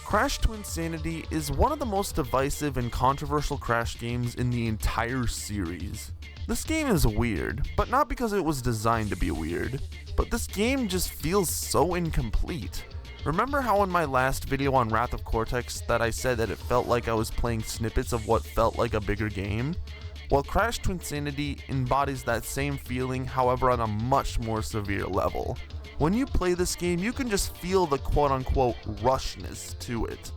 Crash Twinsanity is one of the most divisive and controversial Crash games in the entire series. This game is weird, but not because it was designed to be weird, but this game just feels so incomplete. Remember how in my last video on Wrath of Cortex that I said that it felt like I was playing snippets of what felt like a bigger game? Well, Crash Twinsanity embodies that same feeling, however on a much more severe level. When you play this game, you can just feel the quote-unquote rushness to it.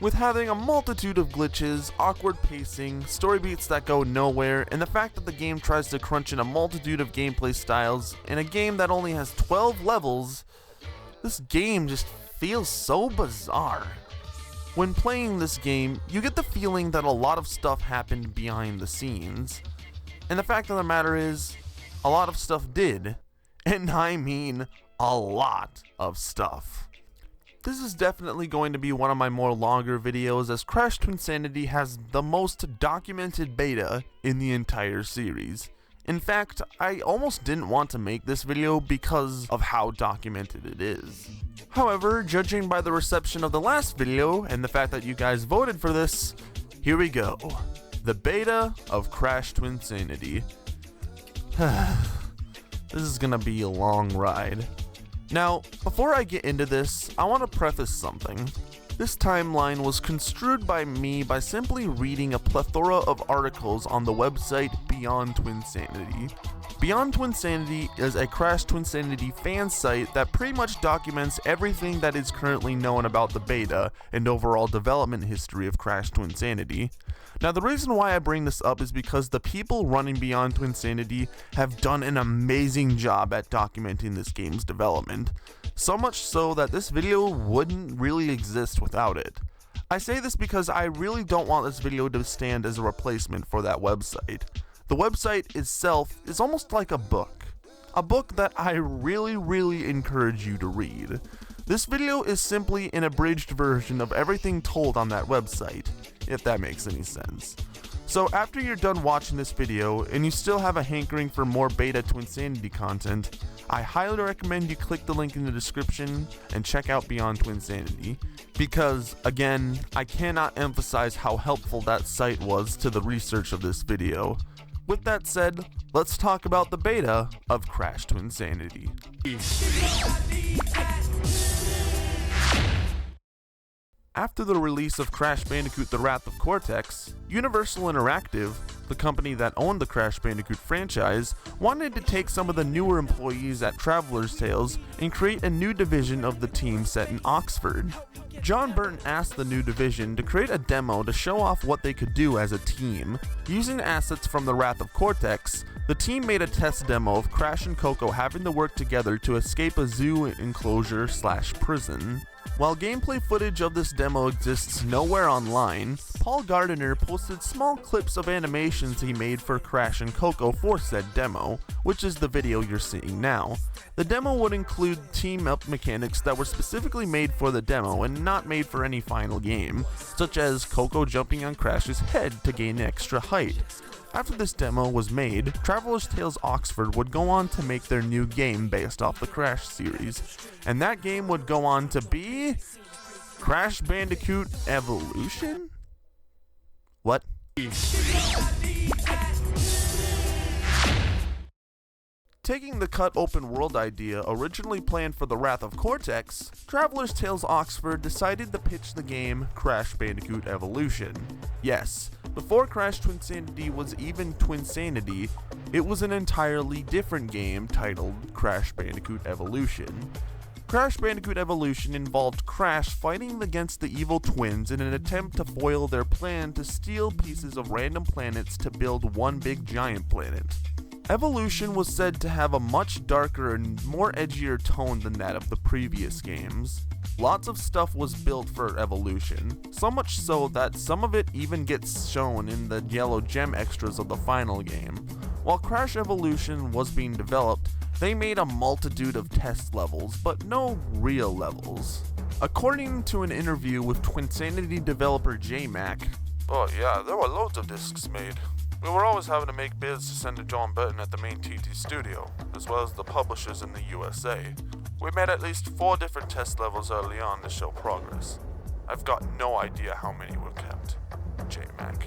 With having a multitude of glitches, awkward pacing, story beats that go nowhere, and the fact that the game tries to crunch in a multitude of gameplay styles in a game that only has 12 levels, this game just feels so bizarre. When playing this game, you get the feeling that a lot of stuff happened behind the scenes. And the fact of the matter is, a lot of stuff did. And I mean a lot of stuff. This is definitely going to be one of my more longer videos, as Crash Twinsanity has the most documented beta in the entire series. In fact, I almost didn't want to make this video because of how documented it is. However, judging by the reception of the last video and the fact that you guys voted for this, here we go. The beta of Crash Twinsanity. This is gonna be a long ride. Now, before I get into this, I want to preface something. This timeline was construed by me by simply reading a plethora of articles on the website Beyond Twinsanity. Beyond Twinsanity is a Crash Twinsanity fan site that pretty much documents everything that is currently known about the beta and overall development history of Crash Twinsanity. Now, the reason why I bring this up is because the people running Beyond Twinsanity have done an amazing job at documenting this game's development. So much so that this video wouldn't really exist without it. I say this because I really don't want this video to stand as a replacement for that website. The website itself is almost like a book that I really encourage you to read. This video is simply an abridged version of everything told on that website, if that makes any sense. So after you're done watching this video and you still have a hankering for more beta Twinsanity content, I highly recommend you click the link in the description and check out Beyond Twinsanity, because again, I cannot emphasize how helpful that site was to the research of this video. With that said, let's talk about the beta of Crash Twinsanity. After the release of Crash Bandicoot: The Wrath of Cortex, Universal Interactive, the company that owned the Crash Bandicoot franchise, wanted to take some of the newer employees at Traveler's Tales and create a new division of the team set in Oxford. John Burton asked the new division to create a demo to show off what they could do as a team. Using assets from The Wrath of Cortex, the team made a test demo of Crash and Coco having to work together to escape a zoo enclosure / prison. While gameplay footage of this demo exists nowhere online, Paul Gardner posted small clips of animations he made for Crash and Coco for said demo, which is the video you're seeing now. The demo would include team-up mechanics that were specifically made for the demo and not made for any final game, such as Coco jumping on Crash's head to gain extra height. After this demo was made, Traveler's Tales Oxford would go on to make their new game based off the Crash series, and that game would go on to be Crash Bandicoot Evolution? What? Taking the cut open world idea originally planned for The Wrath of Cortex, Traveler's Tales Oxford decided to pitch the game Crash Bandicoot Evolution. Yes, before Crash Twinsanity was even Twinsanity, it was an entirely different game titled Crash Bandicoot Evolution. Crash Bandicoot Evolution involved Crash fighting against the evil twins in an attempt to foil their plan to steal pieces of random planets to build one big giant planet. Evolution was said to have a much darker and more edgier tone than that of the previous games. Lots of stuff was built for Evolution, so much so that some of it even gets shown in the yellow gem extras of the final game. While Crash Evolution was being developed, they made a multitude of test levels, but no real levels. According to an interview with Twinsanity developer J-Mac, "Oh yeah, there were loads of discs made. We were always having to make bids to send to John Burton at the main TT studio, as well as the publishers in the USA. We made at least 4 different test levels early on to show progress. I've got no idea how many were kept. J-Mac.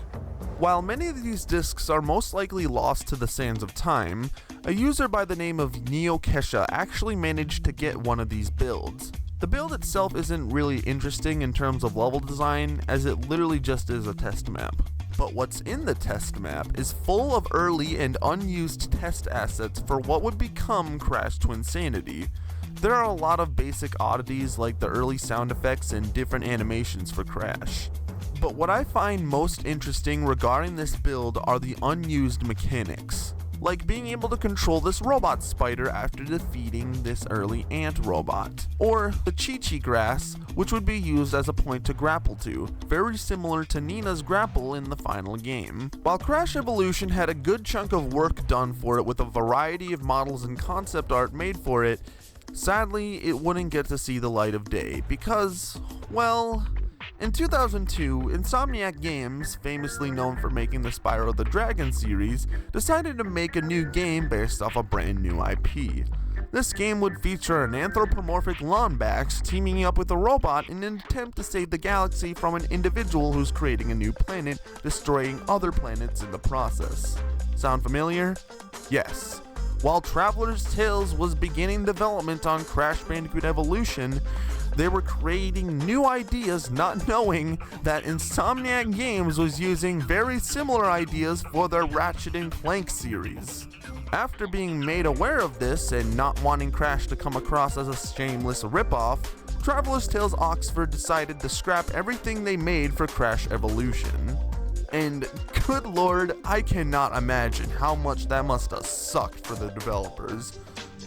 While many of these discs are most likely lost to the sands of time, a user by the name of Neo Kesha actually managed to get one of these builds. The build itself isn't really interesting in terms of level design, as it literally just is a test map. But what's in the test map is full of early and unused test assets for what would become Crash Twinsanity. There are a lot of basic oddities like the early sound effects and different animations for Crash. But what I find most interesting regarding this build are the unused mechanics, like being able to control this robot spider after defeating this early ant robot, or the Chi-Chi grass, which would be used as a point to grapple to, very similar to Nina's grapple in the final game. While Crash Evolution had a good chunk of work done for it with a variety of models and concept art made for it, sadly it wouldn't get to see the light of day because, well, in 2002, Insomniac Games, famously known for making the Spyro the Dragon series, decided to make a new game based off a brand new IP. This game would feature an anthropomorphic Lombax teaming up with a robot in an attempt to save the galaxy from an individual who's creating a new planet, destroying other planets in the process. Sound familiar? Yes. While Traveler's Tales was beginning development on Crash Bandicoot Evolution, they were creating new ideas not knowing that Insomniac Games was using very similar ideas for their Ratchet & Clank series. After being made aware of this and not wanting Crash to come across as a shameless ripoff, Traveler's Tales Oxford decided to scrap everything they made for Crash Evolution. And good lord, I cannot imagine how much that must have sucked for the developers.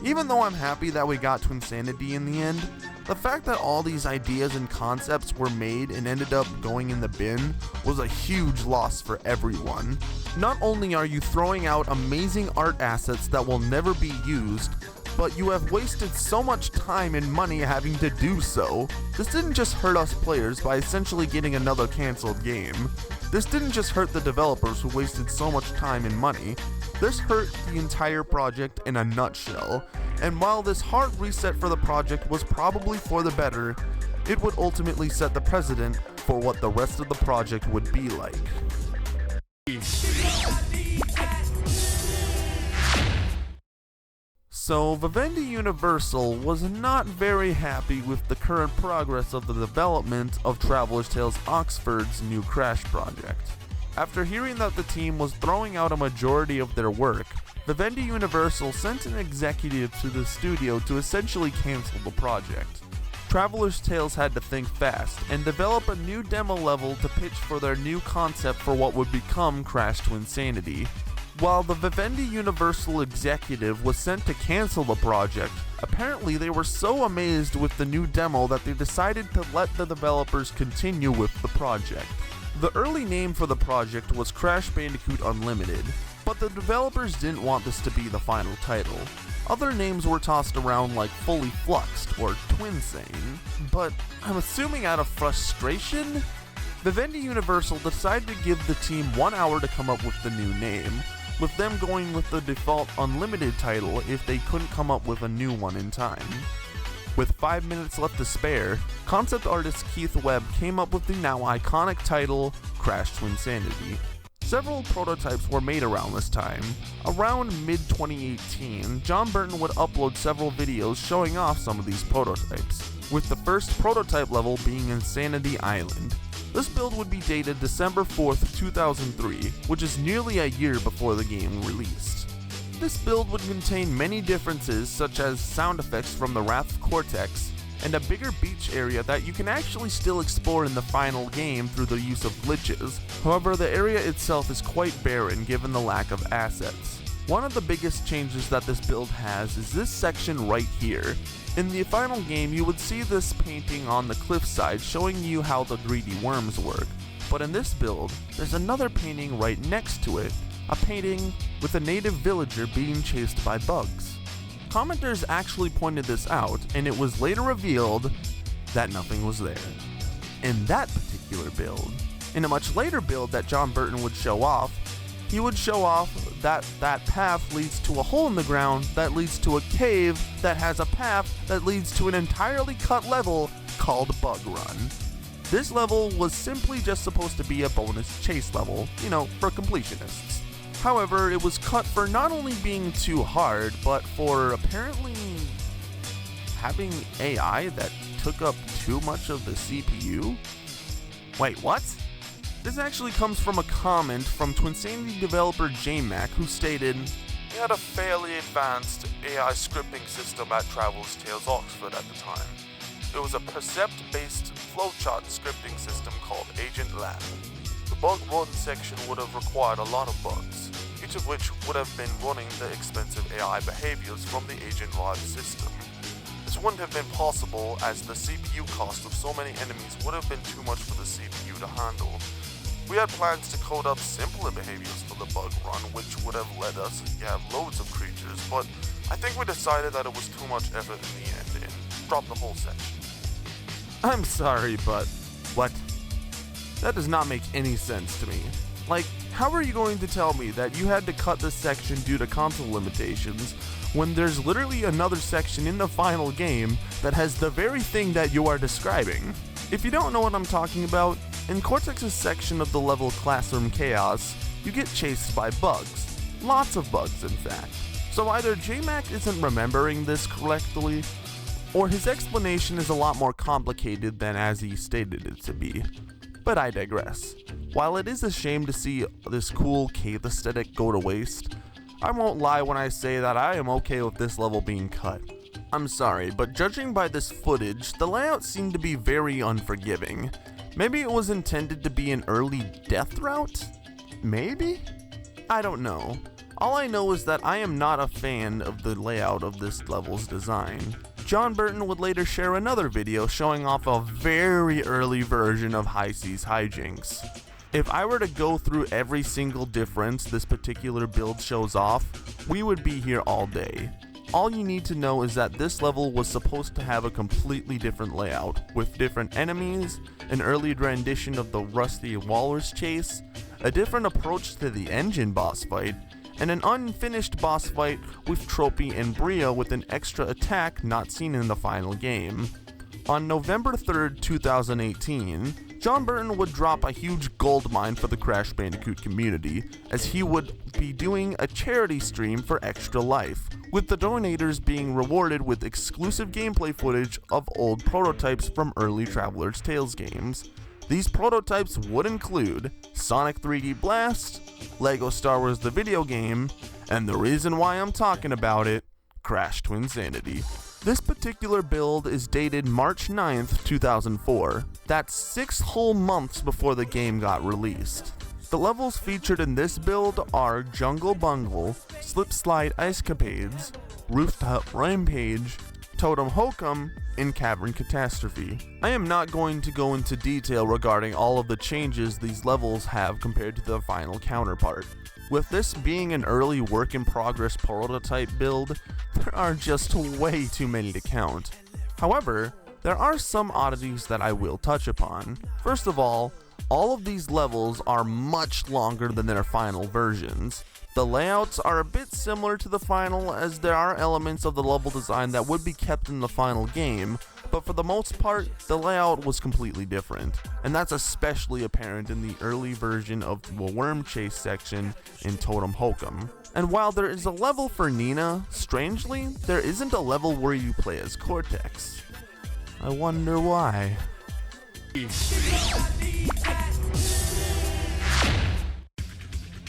Even though I'm happy that we got Twinsanity in the end, the fact that all these ideas and concepts were made and ended up going in the bin was a huge loss for everyone. Not only are you throwing out amazing art assets that will never be used, but you have wasted so much time and money having to do so. This didn't just hurt us players by essentially getting another cancelled game. This didn't just hurt the developers who wasted so much time and money. This hurt the entire project in a nutshell. And while this hard reset for the project was probably for the better, it would ultimately set the precedent for what the rest of the project would be like. So Vivendi Universal was not very happy with the current progress of the development of Traveler's Tales Oxford's new Crash project. After hearing that the team was throwing out a majority of their work, Vivendi Universal sent an executive to the studio to essentially cancel the project. Traveler's Tales had to think fast and develop a new demo level to pitch for their new concept for what would become Crash Twinsanity. While the Vivendi Universal executive was sent to cancel the project, apparently they were so amazed with the new demo that they decided to let the developers continue with the project. The early name for the project was Crash Bandicoot Unlimited, but the developers didn't want this to be the final title. Other names were tossed around like Fully Fluxed or Twinsane, but I'm assuming out of frustration, Vivendi Universal decided to give the team 1 hour to come up with the new name, with them going with the default Unlimited title if they couldn't come up with a new one in time. With 5 minutes left to spare, concept artist Keith Webb came up with the now iconic title, Crash Twinsanity. Several prototypes were made around this time. Around mid-2018, John Burton would upload several videos showing off some of these prototypes, with the first prototype level being Insanity Island. This build would be dated December 4th, 2003, which is nearly a year before the game released. This build would contain many differences such as sound effects from the Wrath of Cortex, and a bigger beach area that you can actually still explore in the final game through the use of glitches. However, the area itself is quite barren given the lack of assets. One of the biggest changes that this build has is this section right here. In the final game, you would see this painting on the cliffside showing you how the 3D worms work, but in this build, there's another painting right next to it, a painting with a native villager being chased by bugs. Commenters actually pointed this out, and it was later revealed that nothing was there. In that particular build. In a much later build that John Burton would show off, he would show off that that path leads to a hole in the ground that leads to a cave that has a path that leads to an entirely cut level called Bug Run. This level was simply just supposed to be a bonus chase level, for completionists. However, it was cut for not only being too hard, but for apparently having AI that took up too much of the CPU? Wait, what? This actually comes from a comment from Twinsanity developer JMac, who stated, "We had a fairly advanced AI scripting system at Travels Tales Oxford at the time. It was a percept-based flowchart scripting system called Agent Lab. The bug run section would have required a lot of bugs, each of which would have been running the expensive AI behaviors from the Agent Lab system. This wouldn't have been possible as the CPU cost of so many enemies would have been too much for the CPU to handle. We had plans to code up simpler behaviors for the bug run, which would have let us have loads of creatures, but I think we decided that it was too much effort in the end and dropped the whole section." I'm sorry, but what? That does not make any sense to me. Like, how are you going to tell me that you had to cut this section due to console limitations when there's literally another section in the final game that has the very thing that you are describing? If you don't know what I'm talking about, in Cortex's section of the level Classroom Chaos, you get chased by bugs. Lots of bugs, in fact. So either JMac isn't remembering this correctly, or his explanation is a lot more complicated than as he stated it to be. But I digress. While it is a shame to see this cool cave aesthetic go to waste, I won't lie when I say that I am okay with this level being cut. I'm sorry, but judging by this footage, the layout seemed to be very unforgiving. Maybe it was intended to be an early death route? Maybe? I don't know. All I know is that I am not a fan of the layout of this level's design. John Burton would later share another video showing off a very early version of High Seas Hijinks. If I were to go through every single difference this particular build shows off, we would be here all day. All you need to know is that this level was supposed to have a completely different layout, with different enemies, an early rendition of the Rusty Walrus chase, a different approach to the engine boss fight, and an unfinished boss fight with Tropy and Bria with an extra attack not seen in the final game. On November 3rd, 2018, John Burton would drop a huge gold mine for the Crash Bandicoot community, as he would be doing a charity stream for Extra Life, with the donators being rewarded with exclusive gameplay footage of old prototypes from early Traveler's Tales games. These prototypes would include Sonic 3D Blast, Lego Star Wars the video game, and the reason why I'm talking about it, Crash Twinsanity. This particular build is dated March 9th, 2004. That's 6 whole months before the game got released. The levels featured in this build are Jungle Bungle, Slip Slide Icecapades, Rooftop Rampage, Totem Hokum, and Cavern Catastrophe. I am not going to go into detail regarding all of the changes these levels have compared to the final counterpart. With this being an early work-in-progress prototype build, there are just way too many to count. However, there are some oddities that I will touch upon. First of all of these levels are much longer than their final versions. The layouts are a bit similar to the final, as there are elements of the level design that would be kept in the final game, but for the most part, the layout was completely different, and that's especially apparent in the early version of the Worm Chase section in Totem Hokum. And while there is a level for Nina, strangely, there isn't a level where you play as Cortex. I wonder why.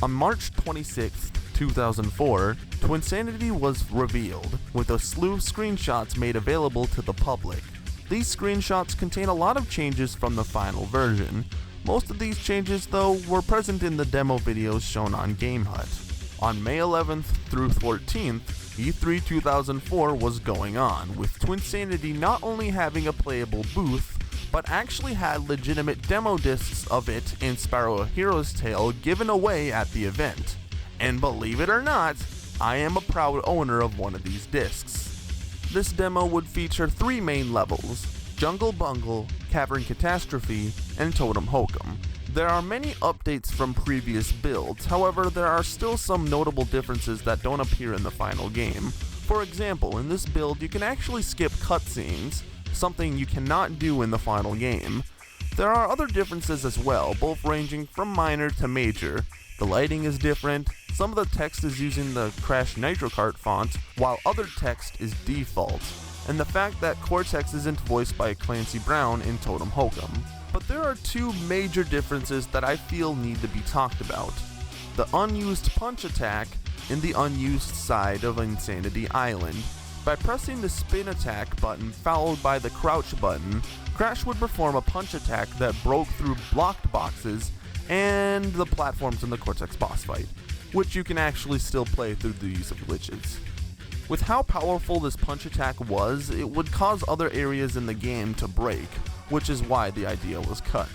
On March 26, 2004, Twinsanity was revealed, with a slew of screenshots made available to the public. These screenshots contain a lot of changes from the final version. Most of these changes, though, were present in the demo videos shown on GameHut. On May 11th through 14th, E3 2004 was going on, with Twinsanity not only having a playable booth, but actually had legitimate demo discs of it in Sparrow a Hero's Tale given away at the event. And believe it or not, I am a proud owner of one of these discs. This demo would feature 3 main levels: Jungle Bungle, Cavern Catastrophe, and Totem Hokum. There are many updates from previous builds, however there are still some notable differences that don't appear in the final game. For example, in this build you can actually skip cutscenes, something you cannot do in the final game. There are other differences as well, both ranging from minor to major. The lighting is different, some of the text is using the Crash Nitro Kart font, while other text is default, and the fact that Cortex isn't voiced by Clancy Brown in Totem Hokum. But there are two major differences that I feel need to be talked about. The unused punch attack and the unused side of Insanity Island. By pressing the spin attack button followed by the crouch button, Crash would perform a punch attack that broke through blocked boxes and the platforms in the Cortex boss fight, which you can actually still play through the use of glitches. With how powerful this punch attack was, it would cause other areas in the game to break, which is why the idea was cut.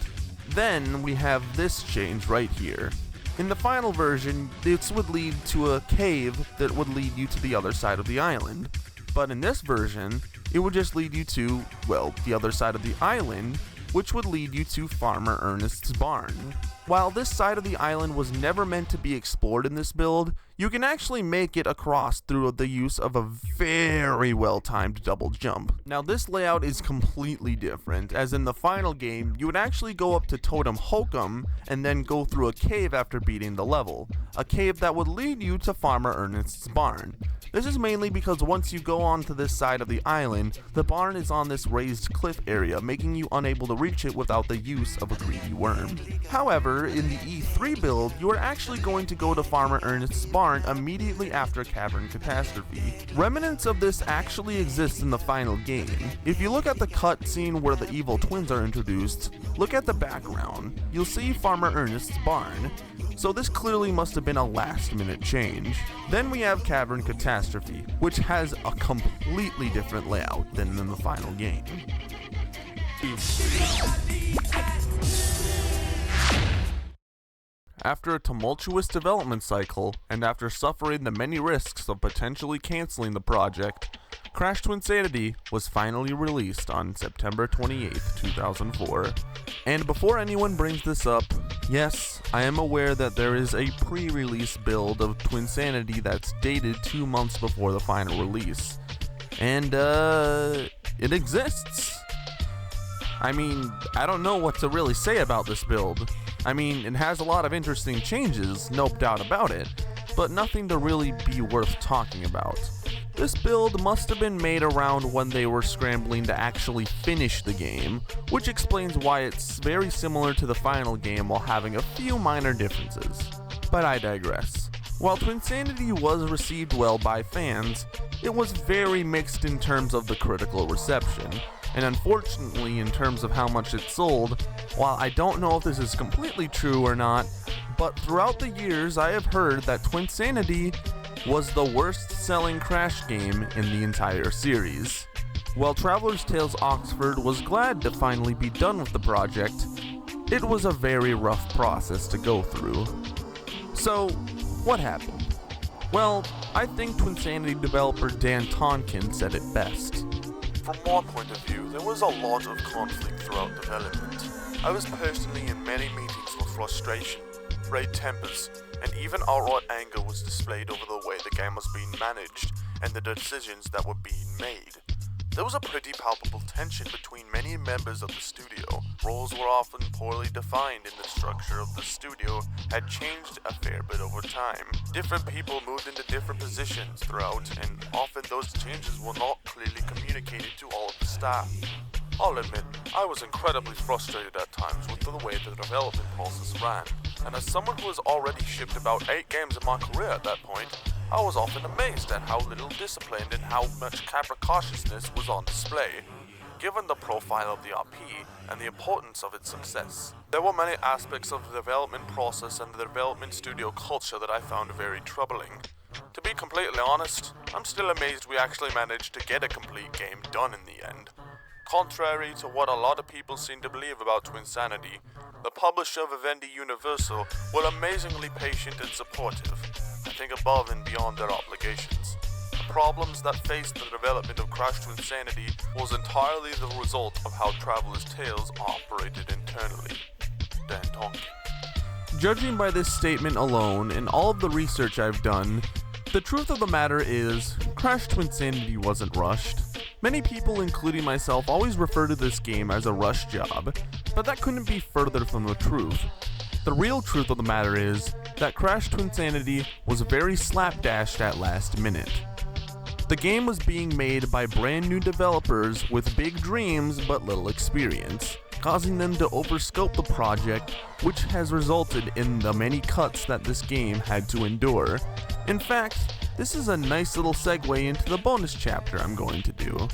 Then we have this change right here. In the final version, this would lead to a cave that would lead you to the other side of the island. But in this version, it would just lead you to, well, the other side of the island, which would lead you to Farmer Ernest's barn. While this side of the island was never meant to be explored in this build, you can actually make it across through the use of a very well-timed double jump. Now this layout is completely different, as in the final game, you would actually go up to Totem Hokum and then go through a cave after beating the level, a cave that would lead you to Farmer Ernest's barn. This is mainly because once you go onto this side of the island, the barn is on this raised cliff area, making you unable to reach it without the use of a greedy worm. However, in the E3 build, you are actually going to go to Farmer Ernest's barn immediately after Cavern Catastrophe. Remnants of this actually exist in the final game. If you look at the cutscene where the evil twins are introduced, look at the background. You'll see Farmer Ernest's barn. So this clearly must have been a last-minute change. Then we have Cavern Catastrophe, which has a completely different layout than in the final game. After a tumultuous development cycle, and after suffering the many risks of potentially canceling the project, Crash Twinsanity was finally released on September 28, 2004. And before anyone brings this up, yes, I am aware that there is a pre-release build of Twinsanity that's dated 2 months before the final release. And, it exists. I mean, I don't know what to really say about this build. I mean, it has a lot of interesting changes, no doubt about it, but nothing to really be worth talking about. This build must have been made around when they were scrambling to actually finish the game, which explains why it's very similar to the final game while having a few minor differences. But I digress. While Twinsanity was received well by fans, it was very mixed in terms of the critical reception, and unfortunately in terms of how much it sold. While I don't know if this is completely true or not, but throughout the years I have heard that Twinsanity was the worst selling Crash game in the entire series. While Traveler's Tales Oxford was glad to finally be done with the project, it was a very rough process to go through. So, what happened? Well, I think Twinsanity developer Dan Tonkin said it best. From my point of view, there was a lot of conflict throughout development. I was personally in many meetings where frustration, frayed tempers, and even outright anger was displayed over the way the game was being managed and the decisions that were being made. There was a pretty palpable tension between many members of the studio. Roles were often poorly defined and the structure of the studio had changed a fair bit over time. Different people moved into different positions throughout, and often those changes were not clearly communicated to all of the staff. I'll admit, I was incredibly frustrated at times with the way the development process ran, and as someone who has already shipped about 8 games in my career at that point, I was often amazed at how little discipline and how much capriciousness was on display, given the profile of the RP and the importance of its success. There were many aspects of the development process and the development studio culture that I found very troubling. To be completely honest, I'm still amazed we actually managed to get a complete game done in the end. Contrary to what a lot of people seem to believe about Twinsanity, the publisher Vivendi Universal were amazingly patient and supportive, I think above and beyond their obligations. The problems that faced the development of Crash Twinsanity was entirely the result of how Traveler's Tales operated internally. Dan Tonkin. Judging by this statement alone and all of the research I've done, the truth of the matter is, Crash Twinsanity wasn't rushed. Many people, including myself, always refer to this game as a rush job, but that couldn't be further from the truth. The real truth of the matter is that Crash Twinsanity was very slapdashed at last minute. The game was being made by brand new developers with big dreams but little experience, causing them to overscope the project, which has resulted in the many cuts that this game had to endure. In fact, this is a nice little segue into the bonus chapter I'm going to do.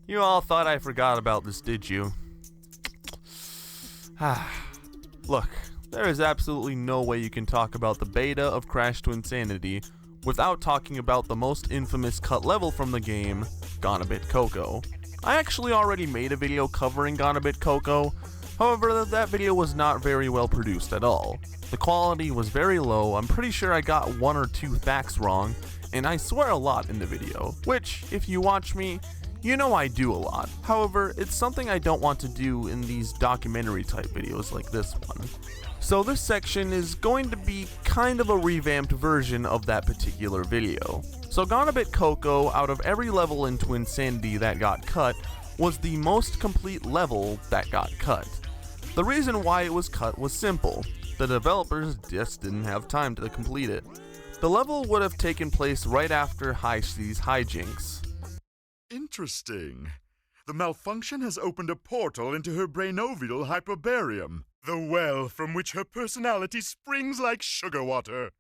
You all thought I forgot about this, did you? Look, there is absolutely no way you can talk about the beta of Crash Twinsanity without talking about the most infamous cut level from the game, Bit Coco. I actually already made a video covering Bit Coco, however that video was not very well produced at all. The quality was very low, I'm pretty sure I got 1 or 2 facts wrong, and I swear a lot in the video, which, if you watch me, you know I do a lot. However, it's something I don't want to do in these documentary type videos like this one. So this section is going to be kind of a revamped version of that particular video. So Bit Coco, out of every level in Twinsanity that got cut, was the most complete level that got cut. The reason why it was cut was simple. The developers just didn't have time to complete it. The level would have taken place right after High C's hijinks. Interesting. The malfunction has opened a portal into her brainovial hyperbarium, the well from which her personality springs like sugar water.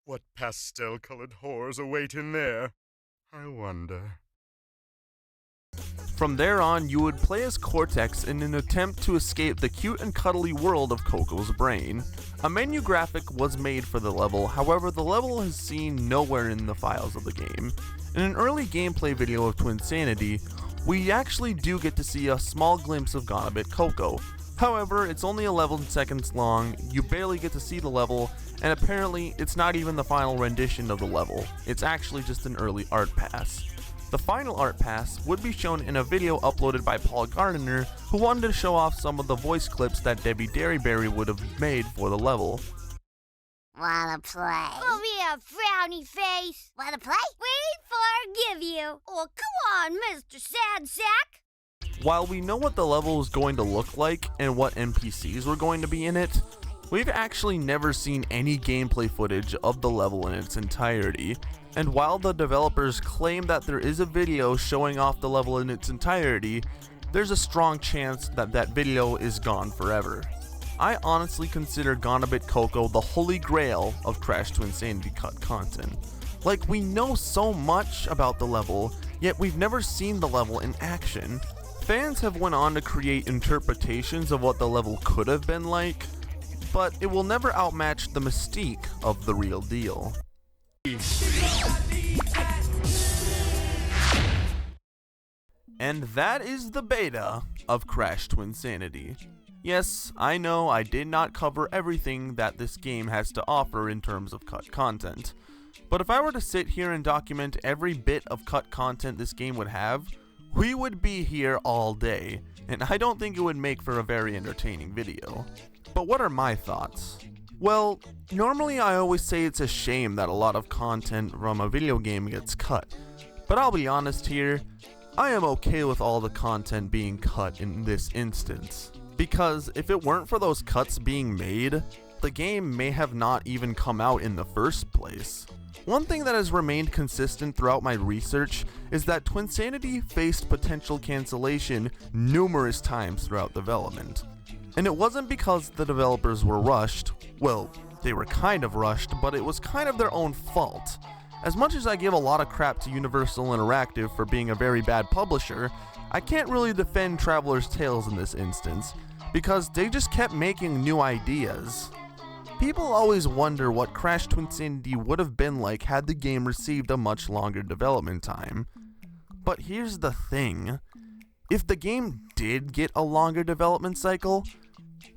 What pastel-colored horrors await in there? I wonder. From there on, you would play as Cortex in an attempt to escape the cute and cuddly world of Coco's brain. A menu graphic was made for the level, however the level is seen nowhere in the files of the game. In an early gameplay video of Twinsanity, we actually do get to see a small glimpse of Bit Coco. However, it's only 11 seconds long, you barely get to see the level, and apparently it's not even the final rendition of the level, it's actually just an early art pass. The final art pass would be shown in a video uploaded by Paul Gardner, who wanted to show off some of the voice clips that Debbie Derryberry would have made for the level. Wanna play? Give me a frowny face. Wanna play? We forgive you. Oh, come on, Mr. Sad Sack. While we know what the level is going to look like and what NPCs were going to be in it, we've actually never seen any gameplay footage of the level in its entirety. And while the developers claim that there is a video showing off the level in its entirety, there's a strong chance that that video is gone forever. I honestly consider Bit Coco the holy grail of Crash Twinsanity cut content. Like, we know so much about the level, yet we've never seen the level in action. Fans have went on to create interpretations of what the level could have been like, but it will never outmatch the mystique of the real deal. And that is the beta of Crash Twinsanity. Yes, I know I did not cover everything that this game has to offer in terms of cut content, but if I were to sit here and document every bit of cut content this game would have, we would be here all day, and I don't think it would make for a very entertaining video. But what are my thoughts? Well, normally I always say it's a shame that a lot of content from a video game gets cut, but I'll be honest here, I am okay with all the content being cut in this instance. Because if it weren't for those cuts being made, the game may have not even come out in the first place. One thing that has remained consistent throughout my research is that Twinsanity faced potential cancellation numerous times throughout development. And it wasn't because the developers were rushed. Well, they were kind of rushed, but it was kind of their own fault. As much as I give a lot of crap to Universal Interactive for being a very bad publisher, I can't really defend Traveler's Tales in this instance, because they just kept making new ideas. People always wonder what Crash Twinsanity would have been like had the game received a much longer development time. But here's the thing, if the game did get a longer development cycle,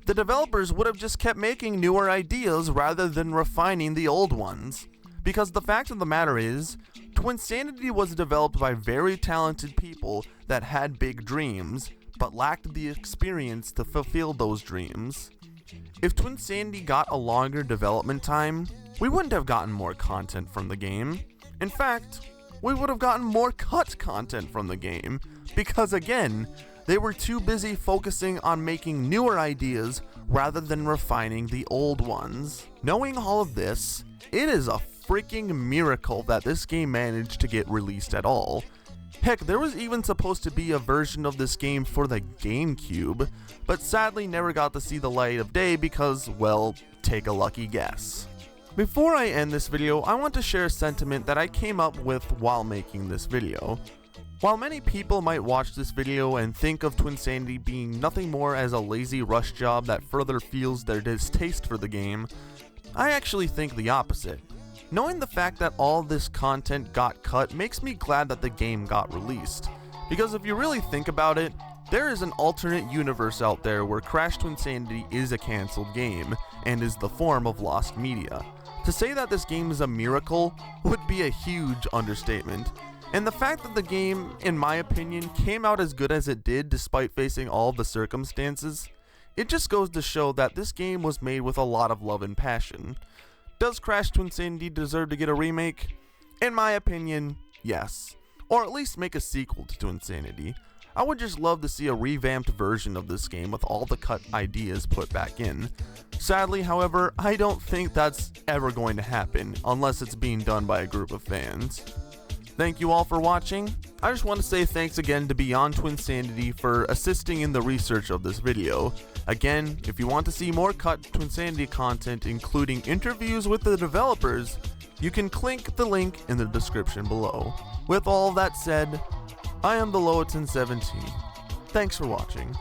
the developers would have just kept making newer ideas rather than refining the old ones. Because the fact of the matter is, Twinsanity was developed by very talented people that had big dreams, but lacked the experience to fulfill those dreams. If Twinsanity got a longer development time, we wouldn't have gotten more content from the game. In fact, we would have gotten more cut content from the game, because again, they were too busy focusing on making newer ideas rather than refining the old ones. Knowing all of this, it is a freaking miracle that this game managed to get released at all. Heck, there was even supposed to be a version of this game for the GameCube, but sadly never got to see the light of day because, well, take a lucky guess. Before I end this video, I want to share a sentiment that I came up with while making this video. While many people might watch this video and think of Twinsanity being nothing more as a lazy rush job that further fuels their distaste for the game, I actually think the opposite. Knowing the fact that all this content got cut makes me glad that the game got released, because if you really think about it, there is an alternate universe out there where Crash Twinsanity is a cancelled game and is the form of lost media. To say that this game is a miracle would be a huge understatement, and the fact that the game, in my opinion, came out as good as it did despite facing all the circumstances, it just goes to show that this game was made with a lot of love and passion. Does Crash Twinsanity deserve to get a remake? In my opinion, yes. Or at least make a sequel to Twinsanity. I would just love to see a revamped version of this game with all the cut ideas put back in. Sadly, however, I don't think that's ever going to happen unless it's being done by a group of fans. Thank you all for watching. I just want to say thanks again to Beyond Twinsanity for assisting in the research of this video. Again, if you want to see more cut Twinsanity content, including interviews with the developers, you can click the link in the description below. With all that said, I am the Loweton17. Thanks for watching.